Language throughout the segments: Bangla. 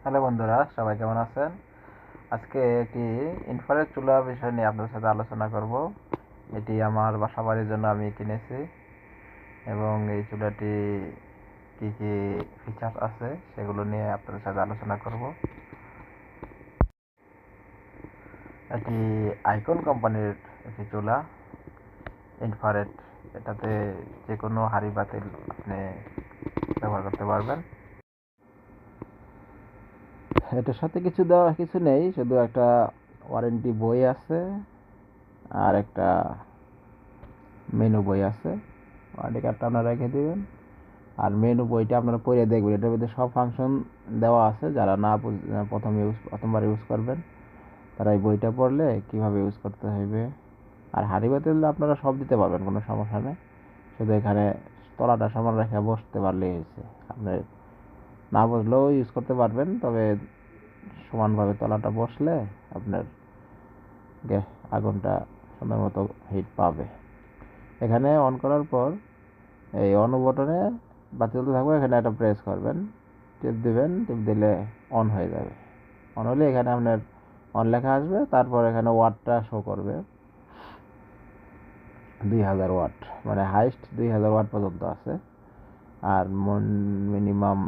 হ্যালো বন্ধুরা, সবাই কেমন আছেন? আজকে একটি ইনফ্রারেড চুলা বিষয় নিয়ে আপনাদের সাথে আলোচনা করব। এটি আমার বাসা বাড়ির জন্য আমি কিনেছি এবং এই চুলাটি কি কি ফিচার আছে সেগুলো নিয়ে আপনাদের সাথে আলোচনা করব। এটি আইকন কোম্পানির একটি চুলা ইনফ্রারেড। এটাতে যে কোনো হাঁড়ি বাতিল আপনি ব্যবহার করতে পারবেন। এটার সাথে কিছু নেই, শুধু একটা ওয়ারেন্টি বই আছে আর একটা মেনু বই আছে। ওয়ারেন্টি কার্ডটা আপনারা রেখে দিবেন আর মেনু বইটা আপনারা পড়ে দেখবেন। এটার মধ্যে সব ফাংশন দেওয়া আছে। যারা না প্রথমবার ইউজ করবেন তারা এই বইটা পড়লে কিভাবে ইউজ করতে হবে। আর হাঁড়ি বাতিল আপনারা সব দিতে পারবেন, কোনো সমস্যা নেই। শুধু এখানে তলাটা সমান রেখে বসতে পারলেই হয়েছে। আপনি না বসলেও ইউজ করতে পারবেন, তবে সমানভাবে তলাটা বসলে আপনার আগুনটা সুন্দর মতো হিট পাবে। এখানে অন করার পর এই অন বটনে বাতি জ্বলতে থাকবে, এখানে একটা প্রেস করবেন, টিপ দিবেন, টিপ দিলে অন হয়ে যাবে। অন হলে এখানে আপনার অন লেখা আসবে, তারপর এখানে ওয়াটটা শো করবে 2000 ওয়াট, মানে হাইস্ট 2000 ওয়াট পর্যন্ত আছে। আর মিনিমাম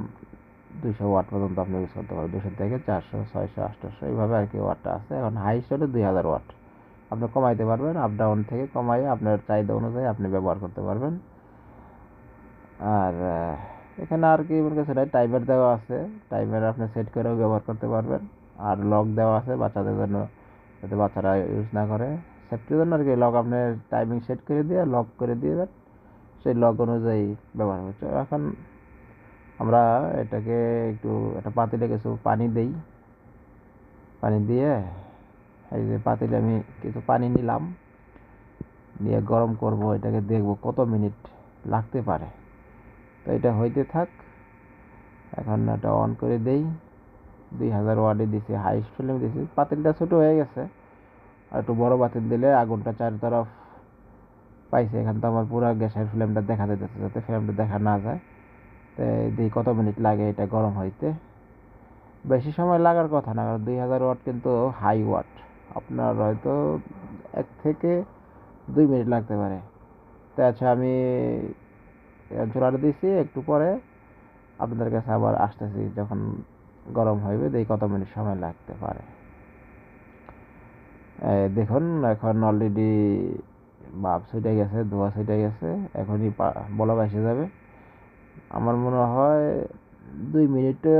200 ওয়াট পর্যন্ত আপনি ইউজ করতে পারবেন। 200 থেকে 400, 600, 800 এইভাবে আর কি ওয়াটটা আছে। এখন হাইস্ট হলে 2000 ওয়াট। আপনি কমাইতে পারবেন, আপ ডাউন থেকে কমাইয়ে আপনার চাহিদা অনুযায়ী আপনি ব্যবহার করতে পারবেন। আর এখানে আর কি মনে করছে টাইমার দেওয়া আছে। টাইমার আপনি সেট করেও ব্যবহার করতে পারবেন। আর লক দেওয়া আছে বাচ্চাদের জন্য, যাতে বাচ্চারা ইউজ না করে, সেফটির জন্য আর কি। লক আপনি টাইমিং সেট করে দিয়ে লক করে দিবেন, সেই লক অনুযায়ী ব্যবহার হচ্ছে। এখন আমরা এটাকে একটু একটা পাতিলে কিছু পানি দেই। পানি দিয়ে এই যে পাতিলে আমি কিছু পানি নিলাম, নিয়ে গরম করব। এটাকে দেখব কত মিনিট লাগতে পারে। তো এটা হইতে থাক। এখন এটা অন করে দেই। 2000 ওয়াটে দিছি, হাইস্ট ফ্লেম দিছি। পাতিলটা ছোট হয়ে গেছে, আর একটু বড় পাতিল দিলে আগুনটা চারতরফ পাইছে। এখান তো আমার পুরো গ্যাসের ফ্লেমটা দেখা যেতেছে, যাতে ফ্লেমটা দেখা না যায়। তো দেখি কত মিনিট লাগে এটা গরম হইতে। বেশি সময় লাগার কথা না, কারণ 2000 ওয়াট কিন্তু হাই ওয়াট। আপনার হয়তো 1 থেকে 2 মিনিট লাগতে পারে। তো আচ্ছা, আমি চুলাটা দিছি, একটু পরে আপনাদের কাছে আবার আসতেছি। যখন গরম হইবে দেখি কত মিনিট সময় লাগতে পারে। দেখুন, এখন অলরেডি ভাপ ছুটে গেছে, ধোঁয়া ছুটে গেছে। এখনই বলক এসে যাবে। আমার মনে হয় 2 মিনিটে